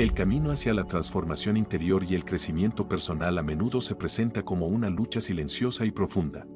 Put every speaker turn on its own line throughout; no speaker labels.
El camino hacia la transformación interior y el crecimiento personal a menudo se presenta como una lucha silenciosa y profunda.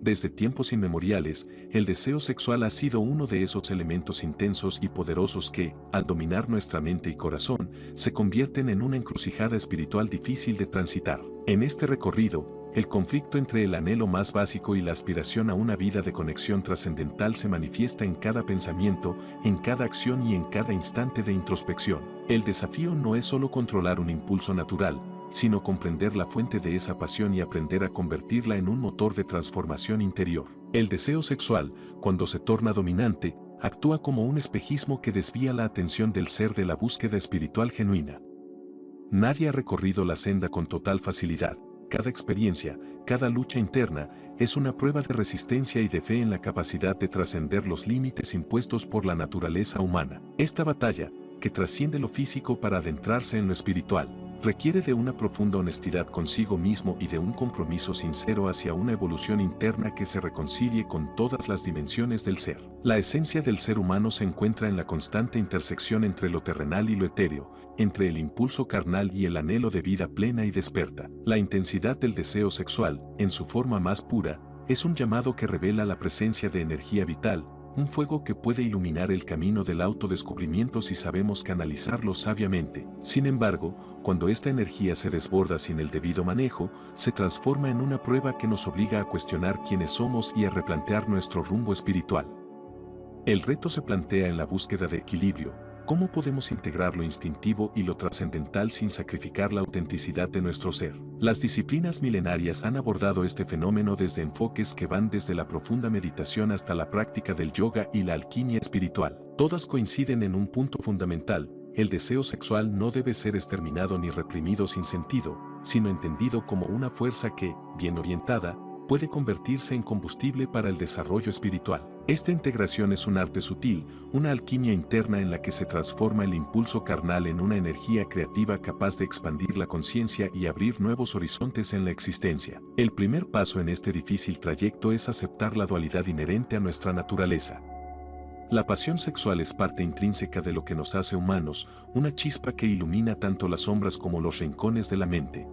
Desde tiempos inmemoriales, el deseo sexual ha sido uno de esos elementos intensos y poderosos que, al dominar nuestra mente y corazón, se convierten en una encrucijada espiritual difícil de transitar. En este recorrido, el conflicto entre el anhelo más básico y la aspiración a una vida de conexión trascendental se manifiesta en cada pensamiento, en cada acción y en cada instante de introspección. El desafío no es solo controlar un impulso natural, sino comprender la fuente de esa pasión y aprender a convertirla en un motor de transformación interior. El deseo sexual, cuando se torna dominante, actúa como un espejismo que desvía la atención del ser de la búsqueda espiritual genuina. Nadie ha recorrido la senda con total facilidad. Cada experiencia, cada lucha interna, es una prueba de resistencia y de fe en la capacidad de trascender los límites impuestos por la naturaleza humana. Esta batalla, que trasciende lo físico para adentrarse en lo espiritual, requiere de una profunda honestidad consigo mismo y de un compromiso sincero hacia una evolución interna que se reconcilie con todas las dimensiones del ser. La esencia del ser humano se encuentra en la constante intersección entre lo terrenal y lo etéreo, entre el impulso carnal y el anhelo de vida plena y desperta. La intensidad del deseo sexual, en su forma más pura, es un llamado que revela la presencia de energía vital, un fuego que puede iluminar el camino del autodescubrimiento si sabemos canalizarlo sabiamente. Sin embargo, cuando esta energía se desborda sin el debido manejo, se transforma en una prueba que nos obliga a cuestionar quiénes somos y a replantear nuestro rumbo espiritual. El reto se plantea en la búsqueda de equilibrio. ¿Cómo podemos integrar lo instintivo y lo trascendental sin sacrificar la autenticidad de nuestro ser? Las disciplinas milenarias han abordado este fenómeno desde enfoques que van desde la profunda meditación hasta la práctica del yoga y la alquimia espiritual. Todas coinciden en un punto fundamental: el deseo sexual no debe ser exterminado ni reprimido sin sentido, sino entendido como una fuerza que, bien orientada, puede convertirse en combustible para el desarrollo espiritual. Esta integración es un arte sutil, una alquimia interna en la que se transforma el impulso carnal en una energía creativa capaz de expandir la conciencia y abrir nuevos horizontes en la existencia. El primer paso en este difícil trayecto es aceptar la dualidad inherente a nuestra naturaleza. La pasión sexual es parte intrínseca de lo que nos hace humanos, una chispa que ilumina tanto las sombras como los rincones de la mente.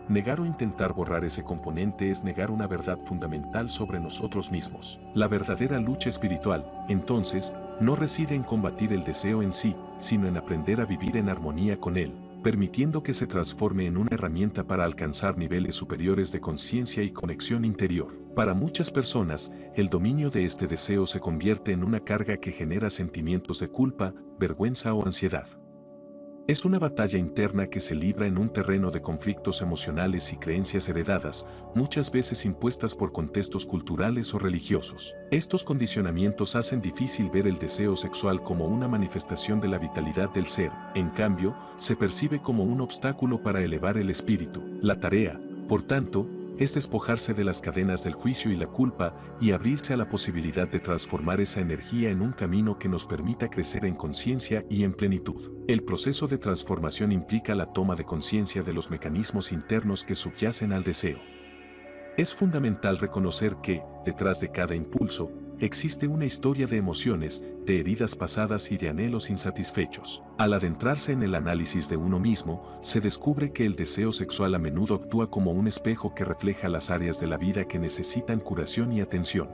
Negar o intentar borrar ese componente es negar una verdad fundamental sobre nosotros mismos. La verdadera lucha espiritual, entonces, no reside en combatir el deseo en sí, sino en aprender a vivir en armonía con él, permitiendo que se transforme en una herramienta para alcanzar niveles superiores de conciencia y conexión interior. Para muchas personas, el dominio de este deseo se convierte en una carga que genera sentimientos de culpa, vergüenza o ansiedad. Es una batalla interna que se libra en un terreno de conflictos emocionales y creencias heredadas, muchas veces impuestas por contextos culturales o religiosos. Estos condicionamientos hacen difícil ver el deseo sexual como una manifestación de la vitalidad del ser, en cambio, se percibe como un obstáculo para elevar el espíritu. La tarea, por tanto, es despojarse de las cadenas del juicio y la culpa y abrirse a la posibilidad de transformar esa energía en un camino que nos permita crecer en conciencia y en plenitud. El proceso de transformación implica la toma de conciencia de los mecanismos internos que subyacen al deseo. Es fundamental reconocer que, detrás de cada impulso, existe una historia de emociones, de heridas pasadas y de anhelos insatisfechos. Al adentrarse en el análisis de uno mismo, se descubre que el deseo sexual a menudo actúa como un espejo que refleja las áreas de la vida que necesitan curación y atención.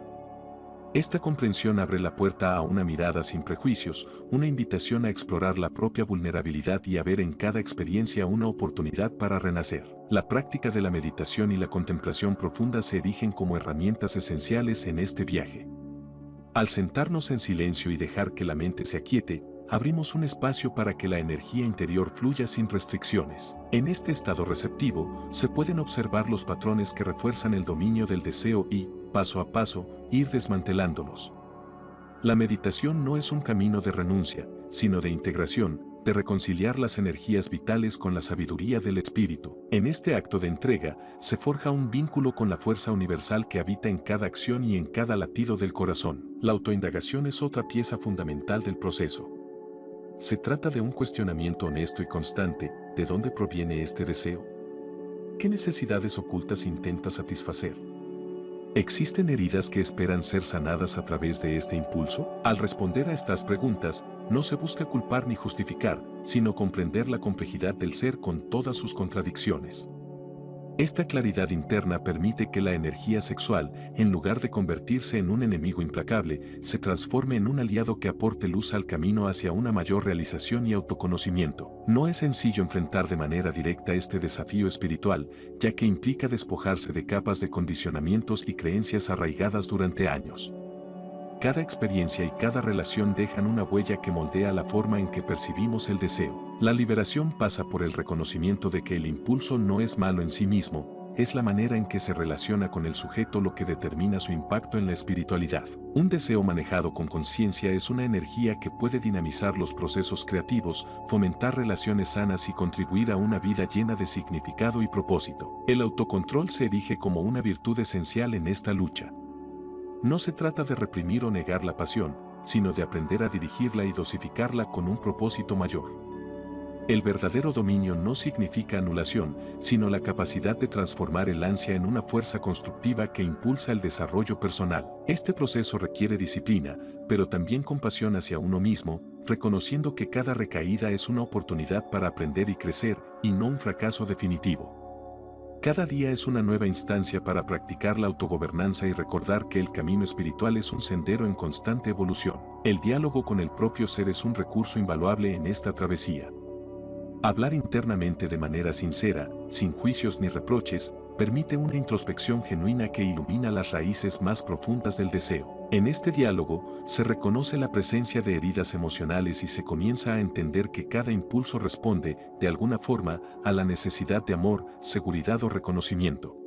Esta comprensión abre la puerta a una mirada sin prejuicios, una invitación a explorar la propia vulnerabilidad y a ver en cada experiencia una oportunidad para renacer. La práctica de la meditación y la contemplación profunda se erigen como herramientas esenciales en este viaje. Al sentarnos en silencio y dejar que la mente se aquiete, abrimos un espacio para que la energía interior fluya sin restricciones. En este estado receptivo, se pueden observar los patrones que refuerzan el dominio del deseo y, paso a paso, ir desmantelándolos. La meditación no es un camino de renuncia, sino de integración, de reconciliar las energías vitales con la sabiduría del espíritu. En este acto de entrega, se forja un vínculo con la fuerza universal que habita en cada acción y en cada latido del corazón. La autoindagación es otra pieza fundamental del proceso. Se trata de un cuestionamiento honesto y constante: ¿de dónde proviene este deseo? ¿Qué necesidades ocultas intenta satisfacer? ¿Existen heridas que esperan ser sanadas a través de este impulso? Al responder a estas preguntas, no se busca culpar ni justificar, sino comprender la complejidad del ser con todas sus contradicciones. Esta claridad interna permite que la energía sexual, en lugar de convertirse en un enemigo implacable, se transforme en un aliado que aporte luz al camino hacia una mayor realización y autoconocimiento. No es sencillo enfrentar de manera directa este desafío espiritual, ya que implica despojarse de capas de condicionamientos y creencias arraigadas durante años. Cada experiencia y cada relación dejan una huella que moldea la forma en que percibimos el deseo. La liberación pasa por el reconocimiento de que el impulso no es malo en sí mismo, es la manera en que se relaciona con el sujeto lo que determina su impacto en la espiritualidad. Un deseo manejado con conciencia es una energía que puede dinamizar los procesos creativos, fomentar relaciones sanas y contribuir a una vida llena de significado y propósito. El autocontrol se erige como una virtud esencial en esta lucha. No se trata de reprimir o negar la pasión, sino de aprender a dirigirla y dosificarla con un propósito mayor. El verdadero dominio no significa anulación, sino la capacidad de transformar el ansia en una fuerza constructiva que impulsa el desarrollo personal. Este proceso requiere disciplina, pero también compasión hacia uno mismo, reconociendo que cada recaída es una oportunidad para aprender y crecer, y no un fracaso definitivo. Cada día es una nueva instancia para practicar la autogobernanza y recordar que el camino espiritual es un sendero en constante evolución. El diálogo con el propio ser es un recurso invaluable en esta travesía. Hablar internamente de manera sincera, sin juicios ni reproches, permite una introspección genuina que ilumina las raíces más profundas del deseo. En este diálogo, se reconoce la presencia de heridas emocionales y se comienza a entender que cada impulso responde, de alguna forma, a la necesidad de amor, seguridad o reconocimiento.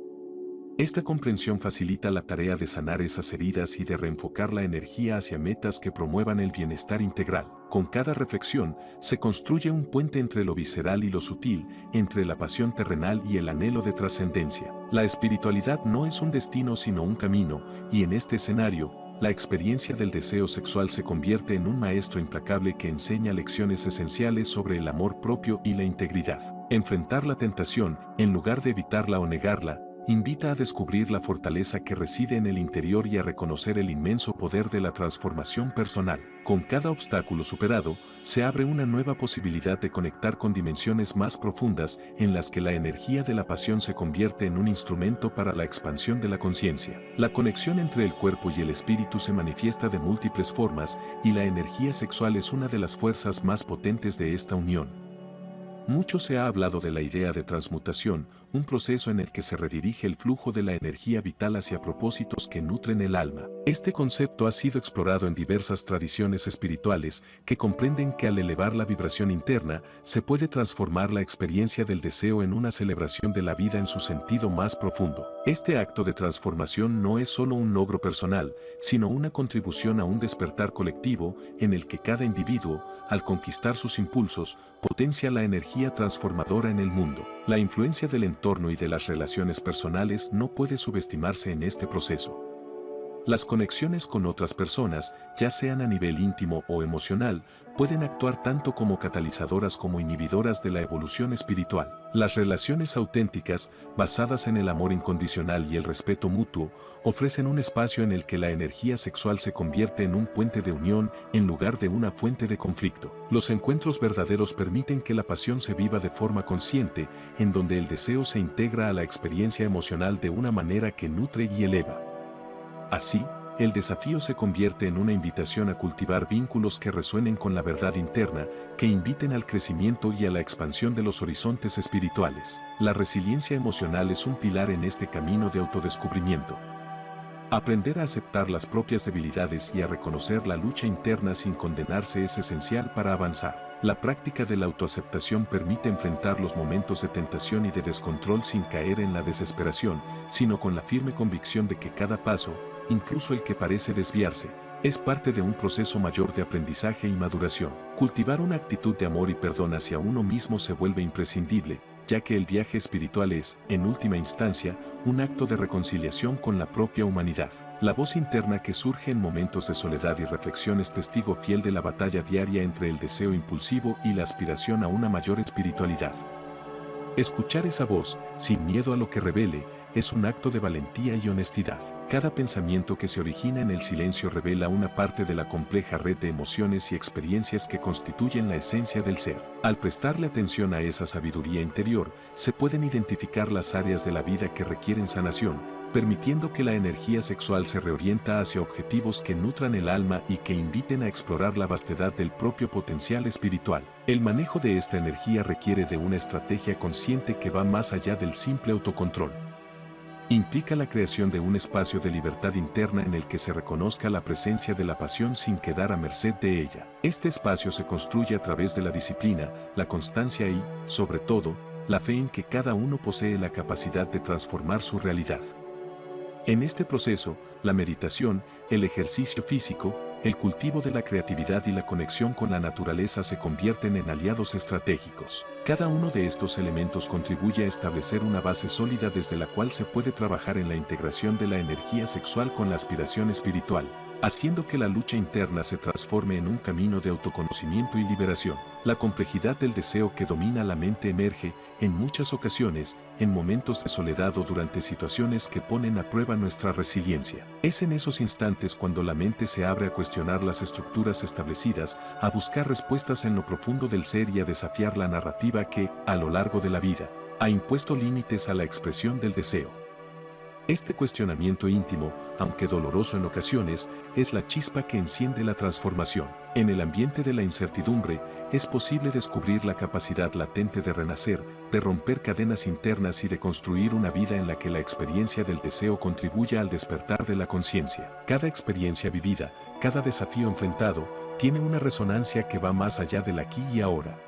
Esta comprensión facilita la tarea de sanar esas heridas y de reenfocar la energía hacia metas que promuevan el bienestar integral. Con cada reflexión, se construye un puente entre lo visceral y lo sutil, entre la pasión terrenal y el anhelo de trascendencia. La espiritualidad no es un destino sino un camino, y en este escenario, la experiencia del deseo sexual se convierte en un maestro implacable que enseña lecciones esenciales sobre el amor propio y la integridad. Enfrentar la tentación, en lugar de evitarla o negarla, invita a descubrir la fortaleza que reside en el interior y a reconocer el inmenso poder de la transformación personal. Con cada obstáculo superado, se abre una nueva posibilidad de conectar con dimensiones más profundas en las que la energía de la pasión se convierte en un instrumento para la expansión de la conciencia. La conexión entre el cuerpo y el espíritu se manifiesta de múltiples formas y la energía sexual es una de las fuerzas más potentes de esta unión. Mucho se ha hablado de la idea de transmutación, un proceso en el que se redirige el flujo de la energía vital hacia propósitos que nutren el alma. Este concepto ha sido explorado en diversas tradiciones espirituales que comprenden que al elevar la vibración interna, se puede transformar la experiencia del deseo en una celebración de la vida en su sentido más profundo. Este acto de transformación no es solo un logro personal, sino una contribución a un despertar colectivo en el que cada individuo, al conquistar sus impulsos, potencia la energía transformadora en el mundo. La influencia del entorno y de las relaciones personales no puede subestimarse en este proceso. Las conexiones con otras personas, ya sean a nivel íntimo o emocional, pueden actuar tanto como catalizadoras como inhibidoras de la evolución espiritual. Las relaciones auténticas, basadas en el amor incondicional y el respeto mutuo, ofrecen un espacio en el que la energía sexual se convierte en un puente de unión en lugar de una fuente de conflicto. Los encuentros verdaderos permiten que la pasión se viva de forma consciente, en donde el deseo se integra a la experiencia emocional de una manera que nutre y eleva. Así, el desafío se convierte en una invitación a cultivar vínculos que resuenen con la verdad interna, que inviten al crecimiento y a la expansión de los horizontes espirituales. La resiliencia emocional es un pilar en este camino de autodescubrimiento. Aprender a aceptar las propias debilidades y a reconocer la lucha interna sin condenarse es esencial para avanzar. La práctica de la autoaceptación permite enfrentar los momentos de tentación y de descontrol sin caer en la desesperación, sino con la firme convicción de que cada paso, incluso el que parece desviarse, es parte de un proceso mayor de aprendizaje y maduración. Cultivar una actitud de amor y perdón hacia uno mismo se vuelve imprescindible, ya que el viaje espiritual es, en última instancia, un acto de reconciliación con la propia humanidad. La voz interna que surge en momentos de soledad y reflexión es testigo fiel de la batalla diaria entre el deseo impulsivo y la aspiración a una mayor espiritualidad. Escuchar esa voz, sin miedo a lo que revele, es un acto de valentía y honestidad. Cada pensamiento que se origina en el silencio revela una parte de la compleja red de emociones y experiencias que constituyen la esencia del ser. Al prestarle atención a esa sabiduría interior, se pueden identificar las áreas de la vida que requieren sanación, permitiendo que la energía sexual se reorienta hacia objetivos que nutran el alma y que inviten a explorar la vastedad del propio potencial espiritual. El manejo de esta energía requiere de una estrategia consciente que va más allá del simple autocontrol. Implica la creación de un espacio de libertad interna en el que se reconozca la presencia de la pasión sin quedar a merced de ella. Este espacio se construye a través de la disciplina, la constancia y, sobre todo, la fe en que cada uno posee la capacidad de transformar su realidad. En este proceso, la meditación, el ejercicio físico, el cultivo de la creatividad y la conexión con la naturaleza se convierten en aliados estratégicos. Cada uno de estos elementos contribuye a establecer una base sólida desde la cual se puede trabajar en la integración de la energía sexual con la aspiración espiritual, haciendo que la lucha interna se transforme en un camino de autoconocimiento y liberación. La complejidad del deseo que domina la mente emerge, en muchas ocasiones, en momentos de soledad o durante situaciones que ponen a prueba nuestra resiliencia. Es en esos instantes cuando la mente se abre a cuestionar las estructuras establecidas, a buscar respuestas en lo profundo del ser y a desafiar la narrativa que, a lo largo de la vida, ha impuesto límites a la expresión del deseo. Este cuestionamiento íntimo, aunque doloroso en ocasiones, es la chispa que enciende la transformación. En el ambiente de la incertidumbre, es posible descubrir la capacidad latente de renacer, de romper cadenas internas y de construir una vida en la que la experiencia del deseo contribuya al despertar de la conciencia. Cada experiencia vivida, cada desafío enfrentado, tiene una resonancia que va más allá del aquí y ahora.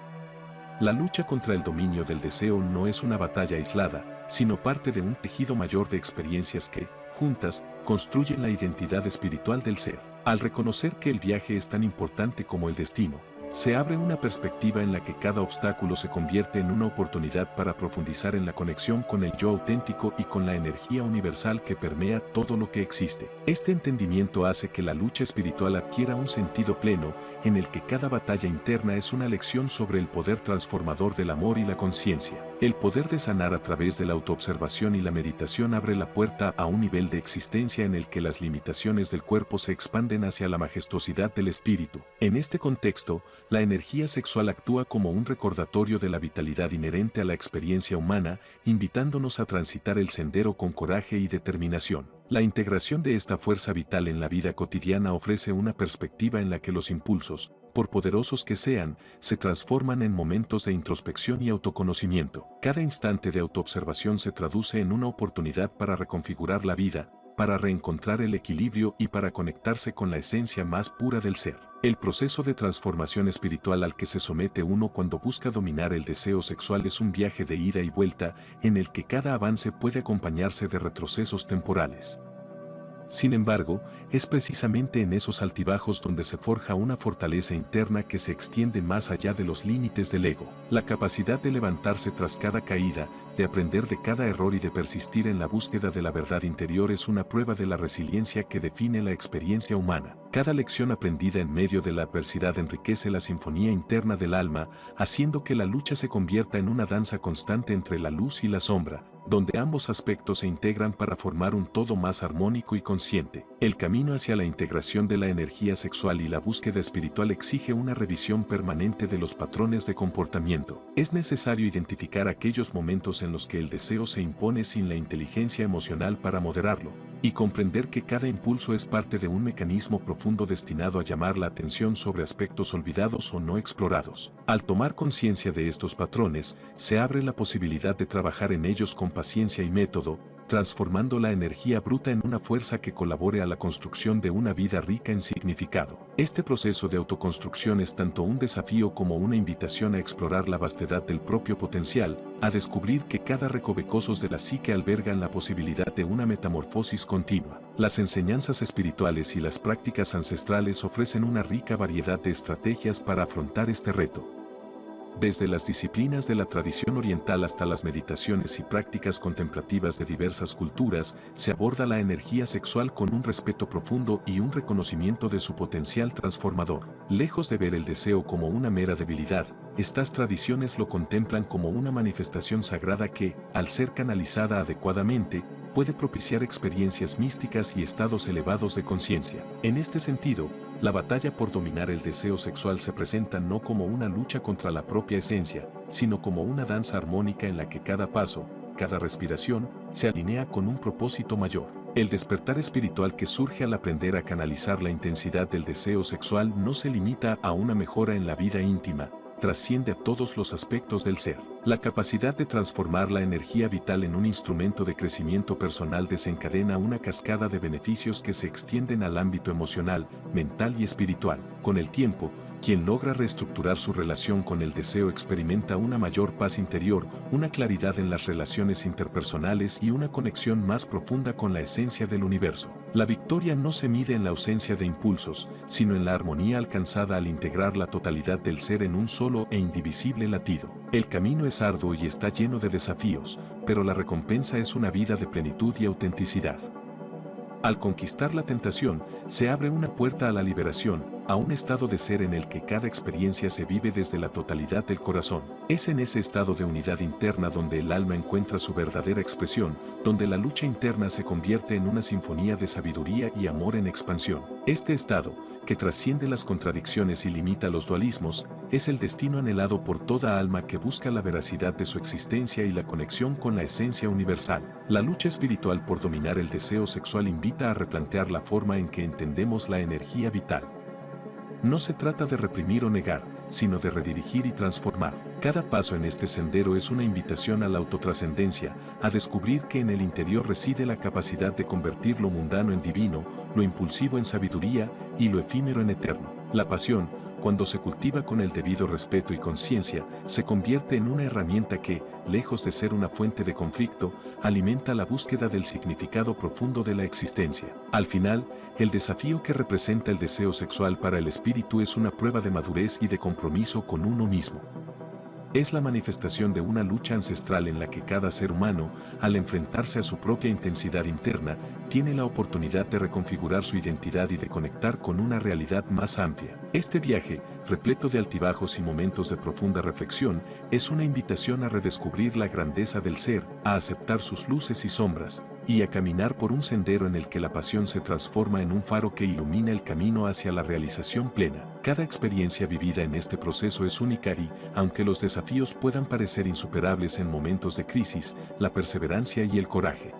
La lucha contra el dominio del deseo no es una batalla aislada, sino parte de un tejido mayor de experiencias que, juntas, construyen la identidad espiritual del ser. Al reconocer que el viaje es tan importante como el destino, se abre una perspectiva en la que cada obstáculo se convierte en una oportunidad para profundizar en la conexión con el yo auténtico y con la energía universal que permea todo lo que existe. Este entendimiento hace que la lucha espiritual adquiera un sentido pleno, en el que cada batalla interna es una lección sobre el poder transformador del amor y la conciencia. El poder de sanar a través de la autoobservación y la meditación abre la puerta a un nivel de existencia en el que las limitaciones del cuerpo se expanden hacia la majestuosidad del espíritu. En este contexto, la energía sexual actúa como un recordatorio de la vitalidad inherente a la experiencia humana, invitándonos a transitar el sendero con coraje y determinación. La integración de esta fuerza vital en la vida cotidiana ofrece una perspectiva en la que los impulsos, por poderosos que sean, se transforman en momentos de introspección y autoconocimiento. Cada instante de autoobservación se traduce en una oportunidad para reconfigurar la vida, para reencontrar el equilibrio y para conectarse con la esencia más pura del ser. El proceso de transformación espiritual al que se somete uno cuando busca dominar el deseo sexual es un viaje de ida y vuelta en el que cada avance puede acompañarse de retrocesos temporales. Sin embargo, es precisamente en esos altibajos donde se forja una fortaleza interna que se extiende más allá de los límites del ego. La capacidad de levantarse tras cada caída, de aprender de cada error y de persistir en la búsqueda de la verdad interior es una prueba de la resiliencia que define la experiencia humana. Cada lección aprendida en medio de la adversidad enriquece la sinfonía interna del alma, haciendo que la lucha se convierta en una danza constante entre la luz y la sombra, donde ambos aspectos se integran para formar un todo más armónico y consciente. El camino hacia la integración de la energía sexual y la búsqueda espiritual exige una revisión permanente de los patrones de comportamiento. Es necesario identificar aquellos momentos en los que el deseo se impone sin la inteligencia emocional para moderarlo, y comprender que cada impulso es parte de un mecanismo profundo destinado a llamar la atención sobre aspectos olvidados o no explorados. Al tomar conciencia de estos patrones, se abre la posibilidad de trabajar en ellos con paciencia y método, transformando la energía bruta en una fuerza que colabore a la construcción de una vida rica en significado. Este proceso de autoconstrucción es tanto un desafío como una invitación a explorar la vastedad del propio potencial, a descubrir que cada recovecosos de la psique albergan la posibilidad de una metamorfosis continua. Las enseñanzas espirituales y las prácticas ancestrales ofrecen una rica variedad de estrategias para afrontar este reto. Desde las disciplinas de la tradición oriental hasta las meditaciones y prácticas contemplativas de diversas culturas, se aborda la energía sexual con un respeto profundo y un reconocimiento de su potencial transformador. Lejos de ver el deseo como una mera debilidad, estas tradiciones lo contemplan como una manifestación sagrada que, al ser canalizada adecuadamente, puede propiciar experiencias místicas y estados elevados de conciencia. En este sentido, la batalla por dominar el deseo sexual se presenta no como una lucha contra la propia esencia, sino como una danza armónica en la que cada paso, cada respiración, se alinea con un propósito mayor. El despertar espiritual que surge al aprender a canalizar la intensidad del deseo sexual no se limita a una mejora en la vida íntima, trasciende a todos los aspectos del ser. La capacidad de transformar la energía vital en un instrumento de crecimiento personal desencadena una cascada de beneficios que se extienden al ámbito emocional, mental y espiritual. Con el tiempo, quien logra reestructurar su relación con el deseo experimenta una mayor paz interior, una claridad en las relaciones interpersonales y una conexión más profunda con la esencia del universo. La victoria no se mide en la ausencia de impulsos, sino en la armonía alcanzada al integrar la totalidad del ser en un solo e indivisible latido. El camino es arduo y está lleno de desafíos, pero la recompensa es una vida de plenitud y autenticidad. Al conquistar la tentación, se abre una puerta a la liberación, a un estado de ser en el que cada experiencia se vive desde la totalidad del corazón. Es en ese estado de unidad interna donde el alma encuentra su verdadera expresión, donde la lucha interna se convierte en una sinfonía de sabiduría y amor en expansión. Este estado, que trasciende las contradicciones y limita los dualismos, es el destino anhelado por toda alma que busca la veracidad de su existencia y la conexión con la esencia universal. La lucha espiritual por dominar el deseo sexual invita a replantear la forma en que entendemos la energía vital. No se trata de reprimir o negar, sino de redirigir y transformar. Cada paso en este sendero es una invitación a la autotrascendencia, a descubrir que en el interior reside la capacidad de convertir lo mundano en divino, lo impulsivo en sabiduría y lo efímero en eterno. La pasión, cuando se cultiva con el debido respeto y conciencia, se convierte en una herramienta que, lejos de ser una fuente de conflicto, alimenta la búsqueda del significado profundo de la existencia. Al final, el desafío que representa el deseo sexual para el espíritu es una prueba de madurez y de compromiso con uno mismo. Es la manifestación de una lucha ancestral en la que cada ser humano, al enfrentarse a su propia intensidad interna, tiene la oportunidad de reconfigurar su identidad y de conectar con una realidad más amplia. Este viaje, repleto de altibajos y momentos de profunda reflexión, es una invitación a redescubrir la grandeza del ser, a aceptar sus luces y sombras, y a caminar por un sendero en el que la pasión se transforma en un faro que ilumina el camino hacia la realización plena. Cada experiencia vivida en este proceso es única y, aunque los desafíos puedan parecer insuperables en momentos de crisis, la perseverancia y el coraje,